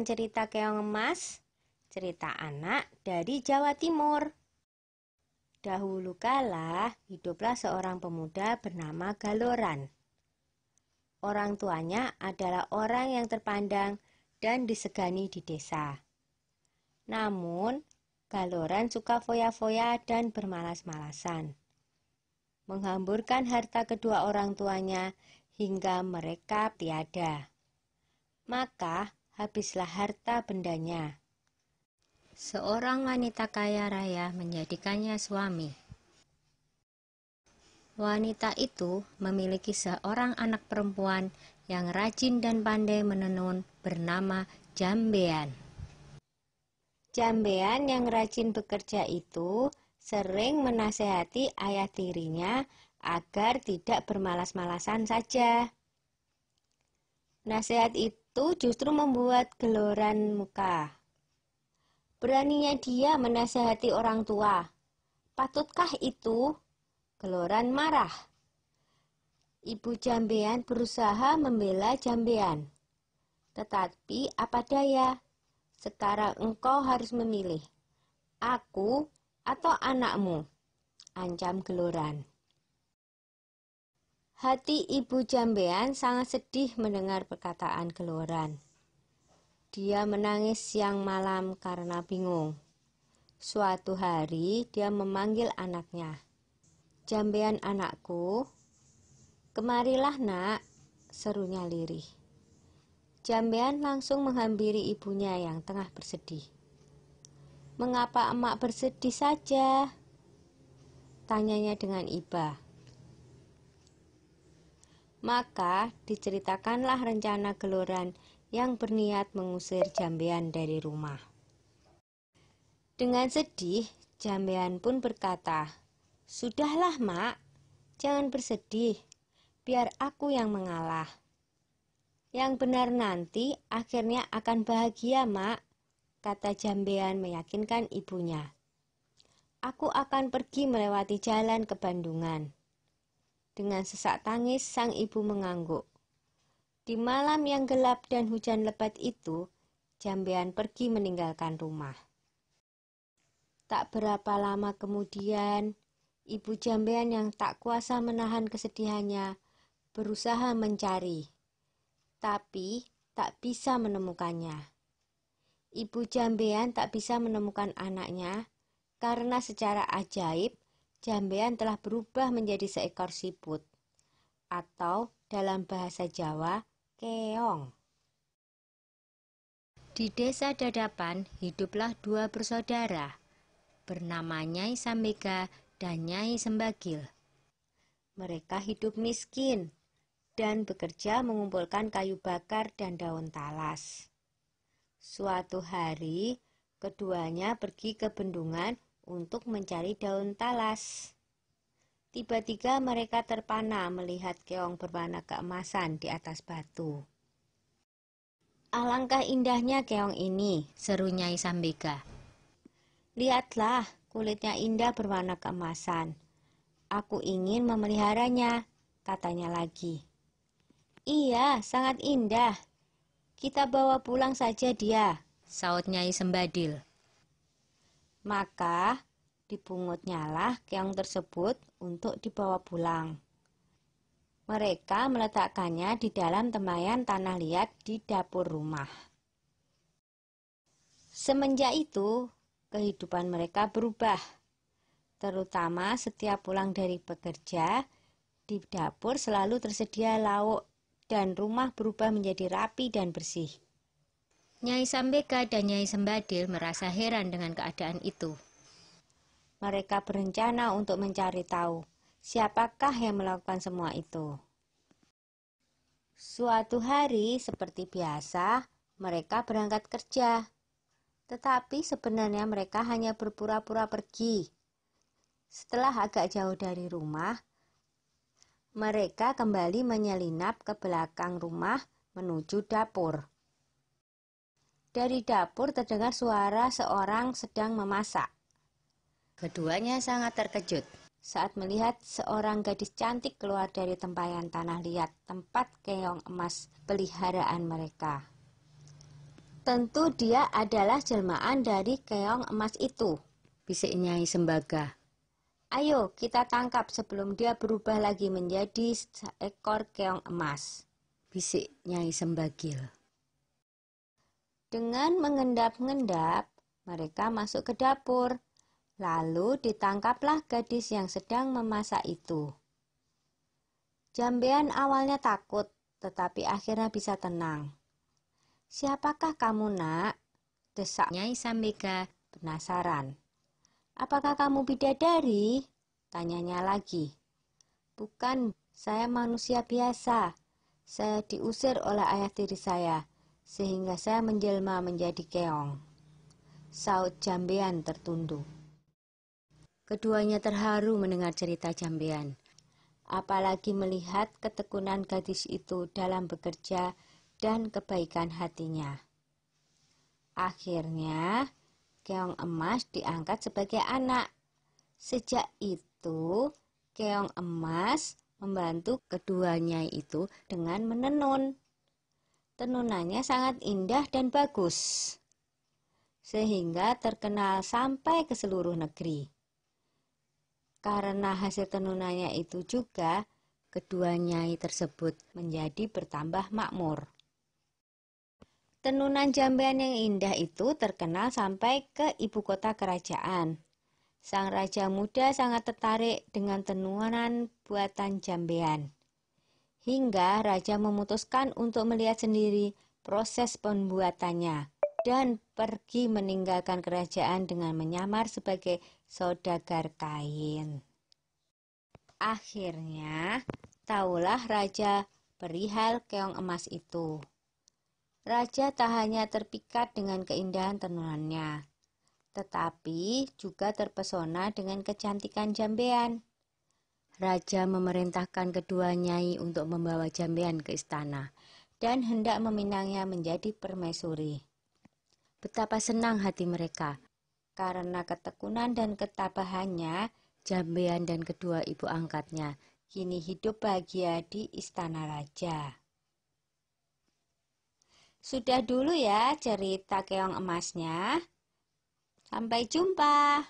cerita Keong Emas, cerita anak dari Jawa Timur. Dahulu kala, hiduplah seorang pemuda bernama Galoran. Orang tuanya adalah orang yang terpandang dan disegani di desa. Namun, Galoran suka foya-foya dan bermalas-malasan, menghamburkan harta kedua orang tuanya hingga mereka tiada. Maka, habislah harta bendanya. Seorang wanita kaya raya menjadikannya suami. Wanita itu memiliki seorang anak perempuan yang rajin dan pandai menenun bernama Jambean. Jambean yang rajin bekerja itu sering menasehati ayah tirinya agar tidak bermalas-malasan saja. Nasihat itu justru membuat Galoran muka. Beraninya dia menasehati orang tua. Patutkah itu? Galoran marah. Ibu Jambean berusaha membela Jambean. Tetapi apa daya? Sekarang engkau harus memilih. Aku atau anakmu? Ancam Galoran. Hati ibu Jambean sangat sedih mendengar perkataan Galoran. Dia menangis siang malam karena bingung. Suatu hari dia memanggil anaknya. Jambean anakku, kemarilah nak, serunya lirih. Jambean langsung menghampiri ibunya yang tengah bersedih. Mengapa emak bersedih saja? Tanyanya dengan iba. Maka diceritakanlah rencana Galoran yang berniat mengusir Jambean dari rumah. Dengan sedih, Jambean pun berkata, "Sudahlah, Mak, jangan bersedih, biar aku yang mengalah. Yang benar nanti akhirnya akan bahagia, Mak," kata Jambean meyakinkan ibunya. "Aku akan pergi melewati jalan ke Bandungan." Dengan sesak tangis sang ibu mengangguk. Di malam yang gelap dan hujan lebat itu, Jambean pergi meninggalkan rumah. Tak berapa lama kemudian, ibu Jambean yang tak kuasa menahan kesedihannya berusaha mencari, tapi tak bisa menemukannya. Ibu Jambean tak bisa menemukan anaknya karena secara ajaib Jambean telah berubah menjadi seekor siput, atau dalam bahasa Jawa, keong. Di desa Dadapan hiduplah dua bersaudara, bernama Nyai Sambega dan Nyai Sembagil. Mereka hidup miskin dan bekerja mengumpulkan kayu bakar dan daun talas. Suatu hari, keduanya pergi ke bendungan untuk mencari daun talas. Tiba-tiba mereka terpana melihat keong berwarna keemasan di atas batu. "Alangkah indahnya keong ini," seru Nyai Sambega. "Lihatlah, kulitnya indah berwarna keemasan. Aku ingin memeliharanya," katanya lagi. "Iya, sangat indah. Kita bawa pulang saja dia," saut Nyai Sembadil. Maka dipungutnyalah keong tersebut untuk dibawa pulang. Mereka meletakkannya di dalam tempayan tanah liat di dapur rumah. Semenjak itu, kehidupan mereka berubah. Terutama setiap pulang dari bekerja, di dapur selalu tersedia lauk dan rumah berubah menjadi rapi dan bersih. Nyai Sambega dan Nyai Sembadil merasa heran dengan keadaan itu. Mereka berencana untuk mencari tahu siapakah yang melakukan semua itu. Suatu hari, seperti biasa, mereka berangkat kerja. Tetapi sebenarnya mereka hanya berpura-pura pergi. Setelah agak jauh dari rumah, mereka kembali menyelinap ke belakang rumah menuju dapur. Dari dapur terdengar suara seorang sedang memasak. Keduanya sangat terkejut saat melihat seorang gadis cantik keluar dari tempayan tanah liat tempat keong emas peliharaan mereka. Tentu dia adalah jelmaan dari keong emas itu, bisik Nyai Sembaga. Ayo kita tangkap sebelum dia berubah lagi menjadi seekor keong emas, bisik Nyai Sembagil. Dengan mengendap-endap, mereka masuk ke dapur. Lalu ditangkaplah gadis yang sedang memasak itu. Jambean awalnya takut, tetapi akhirnya bisa tenang. "Siapakah kamu, nak?" desak Nyai Sambega penasaran. "Apakah kamu bidadari?" tanyanya lagi. "Bukan, saya manusia biasa. Saya diusir oleh ayah tiri saya, sehingga saya menjelma menjadi keong," saut Jambean tertunduk. Keduanya terharu mendengar cerita Jambean, apalagi melihat ketekunan gadis itu dalam bekerja dan kebaikan hatinya. Akhirnya, keong emas diangkat sebagai anak. Sejak itu, keong emas membantu kedua nyai itu dengan menenun. Tenunannya sangat indah dan bagus, sehingga terkenal sampai ke seluruh negeri. Karena hasil tenunannya itu juga, kedua nyai tersebut menjadi bertambah makmur. Tenunan Jambean yang indah itu terkenal sampai ke ibu kota kerajaan. Sang raja muda sangat tertarik dengan tenunan buatan Jambean. Hingga raja memutuskan untuk melihat sendiri proses pembuatannya dan pergi meninggalkan kerajaan dengan menyamar sebagai saudagar kain. Akhirnya, tahulah raja perihal keong emas itu. Raja tak hanya terpikat dengan keindahan tenunannya, tetapi juga terpesona dengan kecantikan Jambean. Raja memerintahkan kedua nyai untuk membawa Jambean ke istana dan hendak meminangnya menjadi permaisuri. Betapa senang hati mereka, karena ketekunan dan ketabahannya, Jambean dan kedua ibu angkatnya kini hidup bahagia di istana raja. Sudah dulu ya cerita keong emasnya. Sampai jumpa.